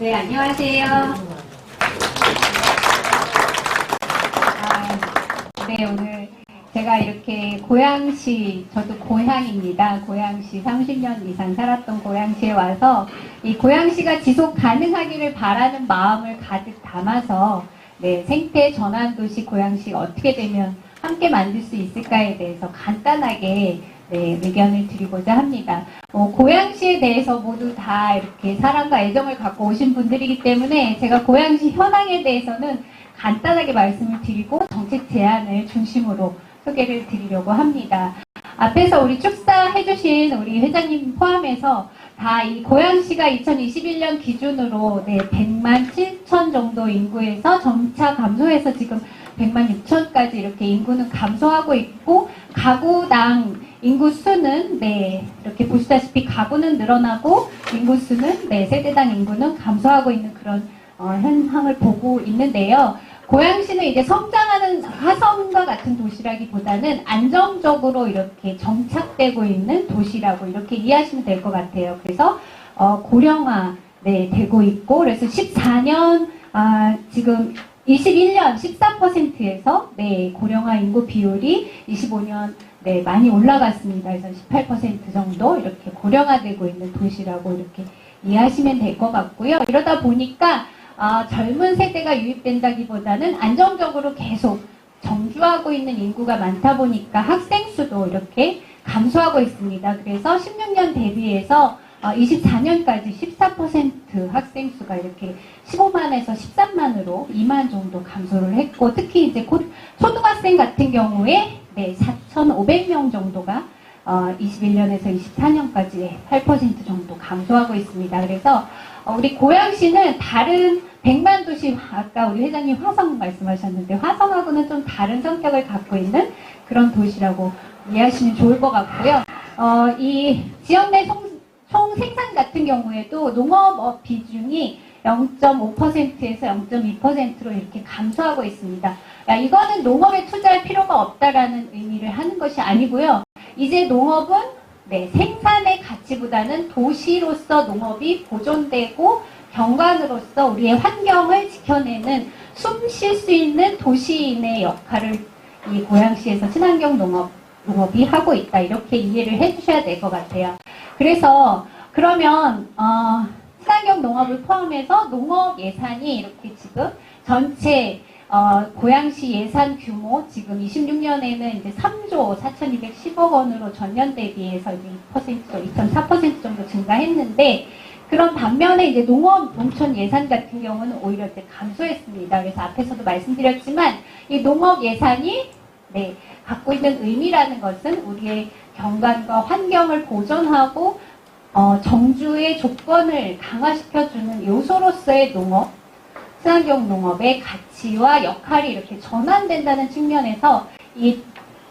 네, 안녕하세요. 네, 오늘 제가 이렇게 고양시, 저도 고향입니다. 고양시 30년 이상 살았던 고양시에 와서 이 고양시가 지속 가능하기를 바라는 마음을 가득 담아서 네, 생태 전환 도시 고양시가 어떻게 되면 함께 만들 수 있을까에 대해서 간단하게 네, 의견을 드리고자 합니다. 고양시에 대해서 모두 다 이렇게 사랑과 애정을 갖고 오신 분들이기 때문에 제가 고양시 현황에 대해서는 간단하게 말씀을 드리고 정책 제안을 중심으로 소개를 드리려고 합니다. 앞에서 우리 축사해주신 우리 회장님 포함해서 다 이 고양시가 2021년 기준으로 네, 100만 7천 정도 인구에서 점차 감소해서 지금 100만 6천까지 이렇게 인구는 감소하고 있고 가구당 인구 수는 네, 이렇게 보시다시피 가구는 늘어나고 인구 수는 네, 세대당 인구는 감소하고 있는 그런 현상을 보고 있는데요. 고양시는 이제 성장하는 화성과 같은 도시라기보다는 안정적으로 이렇게 정착되고 있는 도시라고 이렇게 이해하시면 될 것 같아요. 그래서 고령화 네, 되고 있고 그래서 14년 지금 21년 14%에서 네, 고령화 인구 비율이 25년 네, 많이 올라갔습니다. 그래서 18% 정도 이렇게 고령화되고 있는 도시라고 이렇게 이해하시면 될 것 같고요. 이러다 보니까 젊은 세대가 유입된다기보다는 안정적으로 계속 정주하고 있는 인구가 많다 보니까 학생 수도 이렇게 감소하고 있습니다. 그래서 16년 대비해서 24년까지 14% 학생 수가 이렇게 15만에서 13만으로 2만 정도 감소를 했고 특히 이제 곧 초등학생 같은 경우에 네, 4,500명 정도가 21년에서 24년까지 8% 정도 감소하고 있습니다. 그래서 우리 고양시는 다른 100만 도시, 아까 우리 회장님 화성 말씀하셨는데 화성하고는 좀 다른 성격을 갖고 있는 그런 도시라고 이해하시면 좋을 것 같고요. 이 지역 내 총 생산 같은 경우에도 농업업 비중이 0.5%에서 0.2%로 이렇게 감소하고 있습니다. 이거는 농업에 투자할 필요가 없다라는 의미를 하는 것이 아니고요. 이제 농업은 네, 생산의 가치보다는 도시로서 농업이 보존되고 경관으로서 우리의 환경을 지켜내는 숨 쉴 수 있는 도시인의 역할을 이 고양시에서 친환경 농업이 하고 있다. 이렇게 이해를 해주셔야 될 것 같아요. 그래서 그러면 친환경 농업을 포함해서 농업 예산이 이렇게 지금 전체 고양시 예산 규모 지금 26년에는 이제 3조 4,210억 원으로 전년 대비해서 이제 2.4% 정도 증가했는데 그런 반면에 이제 농업 농촌 예산 같은 경우는 오히려 이제 감소했습니다. 그래서 앞에서도 말씀드렸지만 이 농업 예산이 네, 갖고 있는 의미라는 것은 우리의 경관과 환경을 보존하고 정주의 조건을 강화시켜주는 요소로서의 농업, 친환경 농업의 가치와 역할이 이렇게 전환된다는 측면에서 이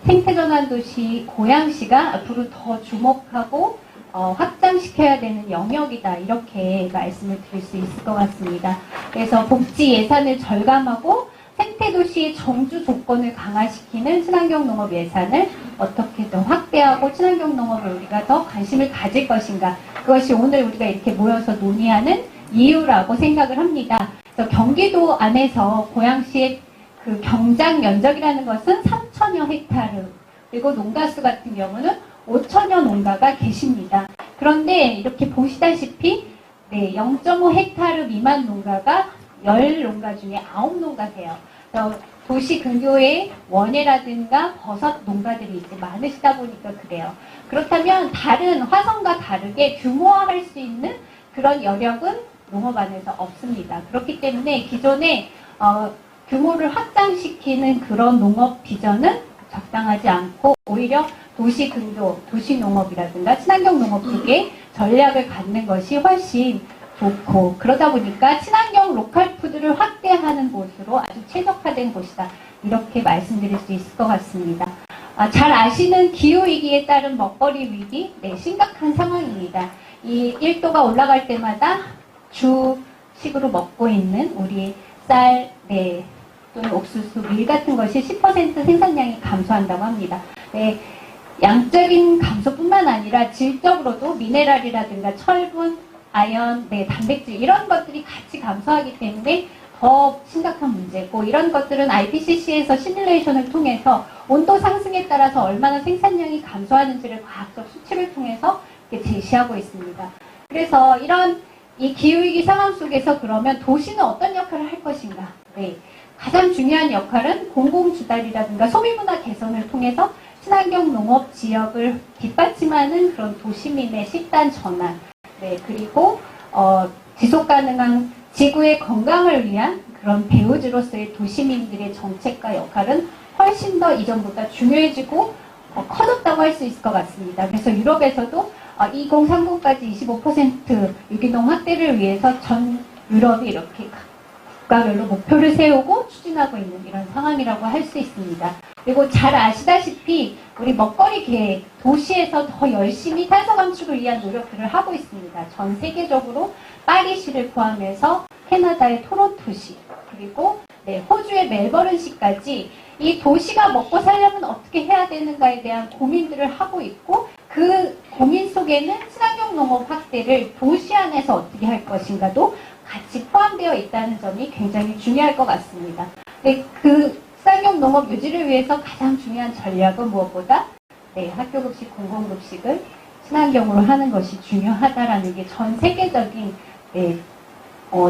생태전환도시 고양시가 앞으로 더 주목하고 확장시켜야 되는 영역이다. 이렇게 말씀을 드릴 수 있을 것 같습니다. 그래서 복지 예산을 절감하고 생태도시의 정주 조건을 강화시키는 친환경 농업 예산을 어떻게 더 확대하고 친환경 농업을 우리가 더 관심을 가질 것인가. 그것이 오늘 우리가 이렇게 모여서 논의하는 이유라고 생각을 합니다. 그래서 경기도 안에서 고양시의 그 경장 면적이라는 것은 3천여 헥타르 그리고 농가수 같은 경우는 5천여 농가가 계십니다. 그런데 이렇게 보시다시피 네, 0.5 헥타르 미만 농가가 10농가 중에 9농가세요. 도시 근교에 원예라든가 버섯 농가들이 이제 많으시다 보니까 그래요. 그렇다면 다른 화성과 다르게 규모화할 수 있는 그런 여력은 농업 안에서 없습니다. 그렇기 때문에 기존에 규모를 확장시키는 그런 농업 비전은 적당하지 않고 오히려 도시 근교, 도시 농업이라든가 친환경 농업 쪽에 전략을 갖는 것이 훨씬 좋고 그러다 보니까 친환경 로컬 푸드를 확대하는 곳으로 아주 최적화된 곳이다. 이렇게 말씀드릴 수 있을 것 같습니다. 잘 아시는 기후위기에 따른 먹거리 위기, 네, 심각한 상황입니다. 이 1도가 올라갈 때마다 주식으로 먹고 있는 우리 쌀, 네, 또는 옥수수, 밀 같은 것이 10% 생산량이 감소한다고 합니다. 네, 양적인 감소뿐만 아니라 질적으로도 미네랄이라든가 철분, 아연, 단백질 이런 것들이 같이 감소하기 때문에 더 심각한 문제고, 이런 것들은 IPCC에서 시뮬레이션을 통해서 온도 상승에 따라서 얼마나 생산량이 감소하는지를 과학적 수치를 통해서 이렇게 제시하고 있습니다. 그래서 이런 이 기후위기 상황 속에서 그러면 도시는 어떤 역할을 할 것인가? 가장 중요한 역할은 공공주달이라든가 소비문화 개선을 통해서 친환경 농업 지역을 뒷받침하는 그런 도시민의 식단 전환, 그리고 지속가능한 지구의 건강을 위한 그런 배우지로서의 도시민들의 정책과 역할은 훨씬 더 이전보다 중요해지고 커졌다고 할 수 있을 것 같습니다. 그래서 유럽에서도 2030까지 25% 유기농 확대를 위해서 전 유럽이 이렇게 국가별로 목표를 세우고 추진하고 있는 이런 상황이라고 할 수 있습니다. 그리고 잘 아시다시피 우리 먹거리 계획, 도시에서 더 열심히 탄소 감축을 위한 노력들을 하고 있습니다. 전 세계적으로 파리시를 포함해서 캐나다의 토론토시, 그리고 호주의 멜버른시까지 이 도시가 먹고 살려면 어떻게 해야 되는가에 대한 고민들을 하고 있고, 그 고민 속에는 친환경 농업 확대를 도시 안에서 어떻게 할 것인가도 같이 포함되어 있다는 점이 굉장히 중요할 것 같습니다. 그 친환경 농업 유지를 위해서 가장 중요한 전략은 무엇보다 학교급식, 공공급식을 친환경으로 하는 것이 중요하다라는 게 전 세계적인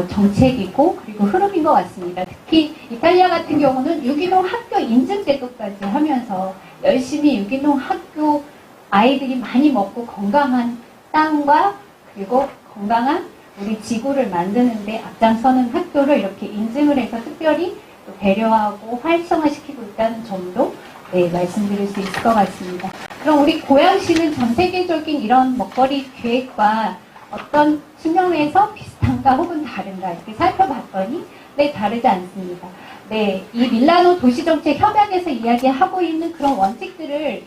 정책이고 그리고 흐름인 것 같습니다. 특히 이탈리아 같은 경우는 유기농 학교 인증 제도까지 하면서 열심히 유기농 학교 아이들이 많이 먹고 건강한 땅과 그리고 건강한 우리 지구를 만드는데 앞장서는 학교를 이렇게 인증을 해서 특별히 배려하고 활성화시키고 있다는 점도 말씀드릴 수 있을 것 같습니다. 그럼 우리 고양시는 전 세계적인 이런 먹거리 계획과 어떤 측면에서 비슷한가 혹은 다른가 이렇게 살펴봤더니 다르지 않습니다. 이 밀라노 도시정책 협약에서 이야기하고 있는 그런 원칙들을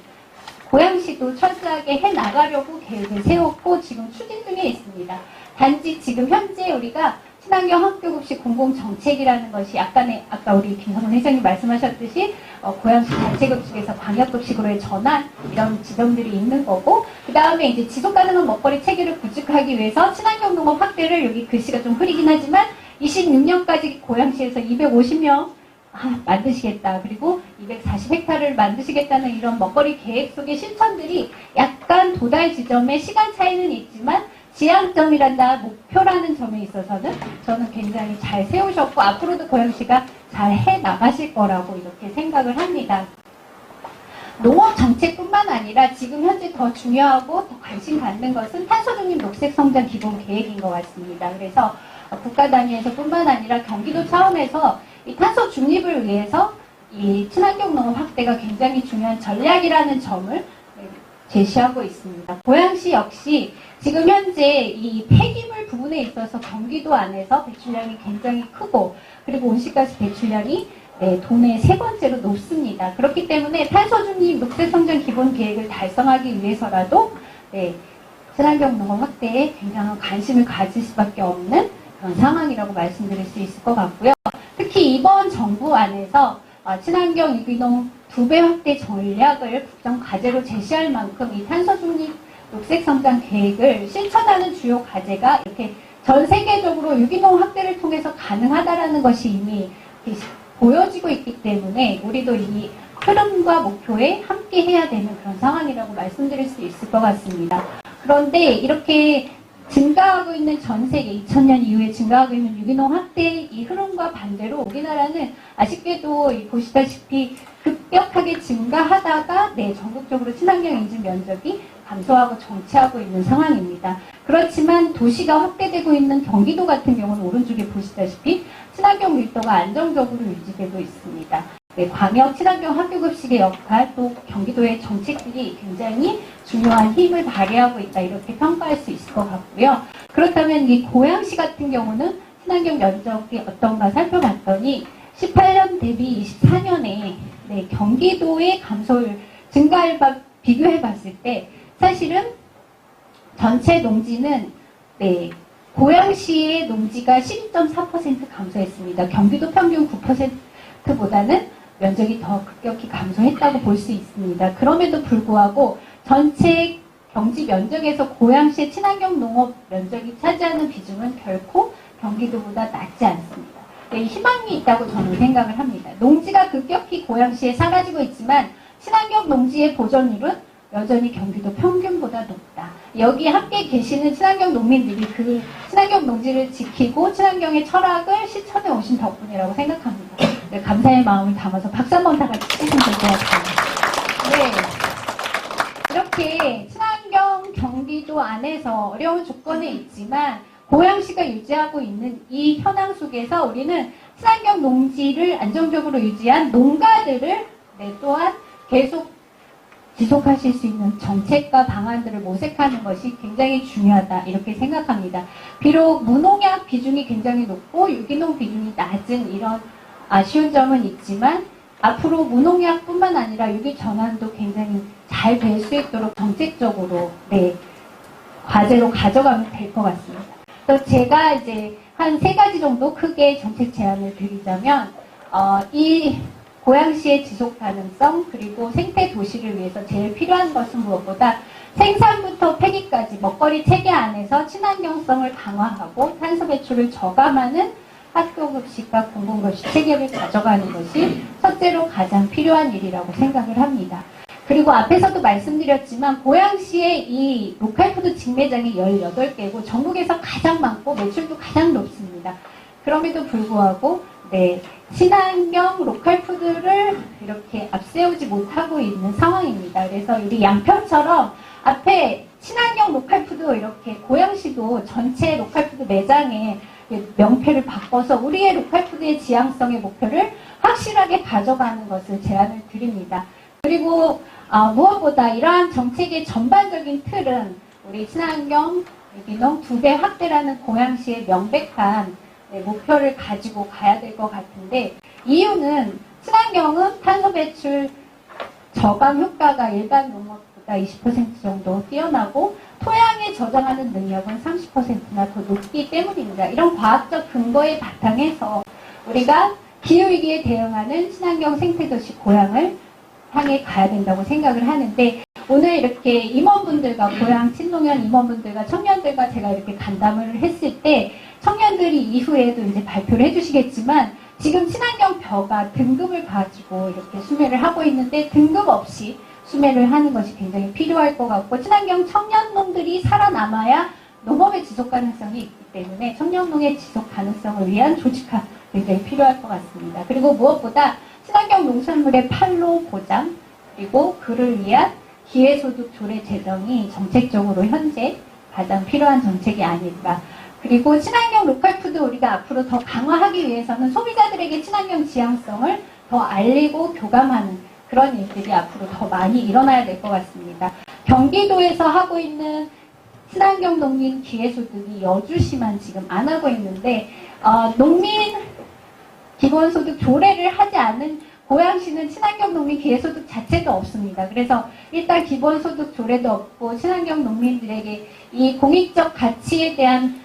고양시도 철저하게 해나가려고 계획을 세웠고 지금 추진 중에 있습니다. 단지 지금 현재 우리가 친환경 학교급식 공공정책이라는 것이 아까 우리 김성훈 회장님 말씀하셨듯이 고양시 자체급식에서 광역급식으로의 전환 이런 지점들이 있는 거고, 그 다음에 이제 지속가능한 먹거리 체계를 구축하기 위해서 친환경 농업 확대를, 여기 글씨가 좀 흐리긴 하지만 26년까지 고양시에서 250명 만드시겠다, 그리고 240헥타르를 만드시겠다는 이런 먹거리 계획 속의 실천들이 약간 도달 지점의 시간 차이는 있지만 지향점이란다, 목표라는 점에 있어서는 저는 굉장히 잘 세우셨고 앞으로도 고양시가 잘 해나가실 거라고 이렇게 생각을 합니다. 농업 정책뿐만 아니라 지금 현재 더 중요하고 더 관심 갖는 것은 탄소중립 녹색성장 기본 계획인 것 같습니다. 그래서 국가 단위에서 뿐만 아니라 경기도 차원에서 이 탄소 중립을 위해서 이 친환경 농업 확대가 굉장히 중요한 전략이라는 점을 제시하고 있습니다. 고양시 역시 지금 현재 이 폐기물 부분에 있어서 경기도 안에서 배출량이 굉장히 크고 그리고 온실가스 배출량이 도내 세 번째로 높습니다. 그렇기 때문에 탄소중립 녹색성장 기본 계획을 달성하기 위해서라도 친환경 농업 확대에 굉장한 관심을 가질 수밖에 없는 그런 상황이라고 말씀드릴 수 있을 것 같고요. 특히 이번 정부 안에서 친환경 유기농 2배 확대 전략을 국정과제로 제시할 만큼 이 탄소중립 녹색성장 계획을 실천하는 주요 과제가 이렇게 전 세계적으로 유기농 확대를 통해서 가능하다라는 것이 이미 보여지고 있기 때문에 우리도 이 흐름과 목표에 함께 해야 되는 그런 상황이라고 말씀드릴 수 있을 것 같습니다. 그런데 이렇게 증가하고 있는 전 세계 2000년 이후에 증가하고 있는 유기농 확대의 이 흐름과 반대로 우리나라는 아쉽게도 보시다시피 급격하게 증가하다가 전국적으로 친환경 인증 면적이 감소하고 정체하고 있는 상황입니다. 그렇지만 도시가 확대되고 있는 경기도 같은 경우는 오른쪽에 보시다시피 친환경 밀도가 안정적으로 유지되고 있습니다. 광역 친환경 학교급식의 역할, 또 경기도의 정책들이 굉장히 중요한 힘을 발휘하고 있다, 이렇게 평가할 수 있을 것 같고요. 그렇다면 이 고양시 같은 경우는 친환경 면적이 어떤가 살펴봤더니 18년 대비 24년에 경기도의 감소율 증가율 비교해 봤을 때 사실은 전체 농지는 고양시의 농지가 12.4% 감소했습니다. 경기도 평균 9%보다는 면적이 더 급격히 감소했다고 볼 수 있습니다. 그럼에도 불구하고 전체 경지 면적에서 고양시의 친환경 농업 면적이 차지하는 비중은 결코 경기도보다 낮지 않습니다. 네, 희망이 있다고 저는 생각을 합니다. 농지가 급격히 고양시에 사라지고 있지만 친환경 농지의 보존율은 여전히 경기도 평균보다 높다. 여기 함께 계시는 친환경 농민들이 그 친환경 농지를 지키고 친환경의 철학을 실천해 오신 덕분이라고 생각합니다. 네, 감사의 마음을 담아서 박수 한번 다 같이 치시면 될 것 같아요. 네, 이렇게 친환경 경기도 안에서 어려운 조건에 있지만 고양시가 유지하고 있는 이 현황 속에서 우리는 친환경 농지를 안정적으로 유지한 농가들을 또한 계속 지속하실 수 있는 정책과 방안들을 모색하는 것이 굉장히 중요하다 이렇게 생각합니다. 비록 무농약 비중이 굉장히 높고 유기농 비중이 낮은 이런 아쉬운 점은 있지만 앞으로 무농약뿐만 아니라 유기 전환도 굉장히 잘 될 수 있도록 정책적으로 과제로 가져가면 될 것 같습니다. 또 제가 이제 한 3가지 정도 크게 정책 제안을 드리자면 이 고양시의 지속 가능성 그리고 생태 도시를 위해서 제일 필요한 것은 무엇보다 생산부터 폐기까지 먹거리 체계 안에서 친환경성을 강화하고 탄소 배출을 저감하는 학교급식과 공공급식 체계를 가져가는 것이 첫째로 가장 필요한 일이라고 생각을 합니다. 그리고 앞에서도 말씀드렸지만 고양시의 이 로컬푸드 직매장이 18개고 전국에서 가장 많고 매출도 가장 높습니다. 그럼에도 불구하고 친환경 로컬푸드를 이렇게 앞세우지 못하고 있는 상황입니다. 그래서 우리 양평처럼 앞에 친환경 로컬푸드 이렇게 고양시도 전체 로컬푸드 매장에 명패를 바꿔서 우리의 로컬푸드의 지향성의 목표를 확실하게 가져가는 것을 제안을 드립니다. 그리고 무엇보다 이러한 정책의 전반적인 틀은 우리 친환경 유기농 2배 확대라는 고양시의 명백한 목표를 가지고 가야 될 것 같은데 이유는 친환경은 탄소 배출 저감 효과가 일반 농업보다 20% 정도 뛰어나고 토양에 저장하는 능력은 30%나 더 높기 때문입니다. 이런 과학적 근거에 바탕해서 우리가 기후위기에 대응하는 친환경 생태도시 고양을 향해 가야 된다고 생각을 하는데 오늘 이렇게 임원분들과 고양 친노년 임원분들과 청년들과 제가 이렇게 간담을 했을 때 청년들이 이후에도 이제 발표를 해주시겠지만 지금 친환경 벼가 등급을 가지고 이렇게 수매를 하고 있는데 등급 없이 수매를 하는 것이 굉장히 필요할 것 같고 친환경 청년농들이 살아남아야 농업의 지속 가능성이 있기 때문에 청년농의 지속 가능성을 위한 조직화 굉장히 필요할 것 같습니다. 그리고 무엇보다 친환경 농산물의 판로 보장 그리고 그를 위한 기회소득 조례 제정이 정책적으로 현재 가장 필요한 정책이 아닐까. 그리고 친환경 로컬푸드 우리가 앞으로 더 강화하기 위해서는 소비자들에게 친환경 지향성을 더 알리고 교감하는 그런 일들이 앞으로 더 많이 일어나야 될 것 같습니다. 경기도에서 하고 있는 친환경 농민 기회소득이 여주시만 지금 안 하고 있는데 농민 기본소득 조례를 하지 않은 고양시는 친환경 농민 기회소득 자체도 없습니다. 그래서 일단 기본소득 조례도 없고 친환경 농민들에게 이 공익적 가치에 대한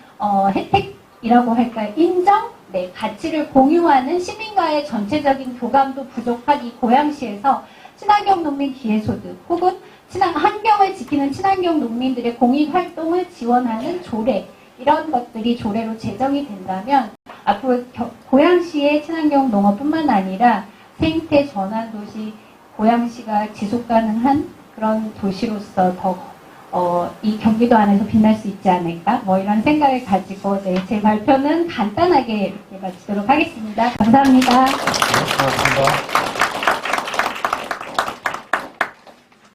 혜택이라고 할까요? 인정? 가치를 공유하는 시민과의 전체적인 교감도 부족한 이 고양시에서 친환경 농민 기회소득 혹은 환경을 지키는 친환경 농민들의 공익활동을 지원하는 조례 이런 것들이 조례로 제정이 된다면 앞으로 고양시의 친환경 농업뿐만 아니라 생태 전환 도시 고양시가 지속 가능한 그런 도시로서 더 이 경기도 안에서 빛날 수 있지 않을까? 이런 생각을 가지고 제 발표는 간단하게 이렇게 마치도록 하겠습니다. 감사합니다. 고맙습니다.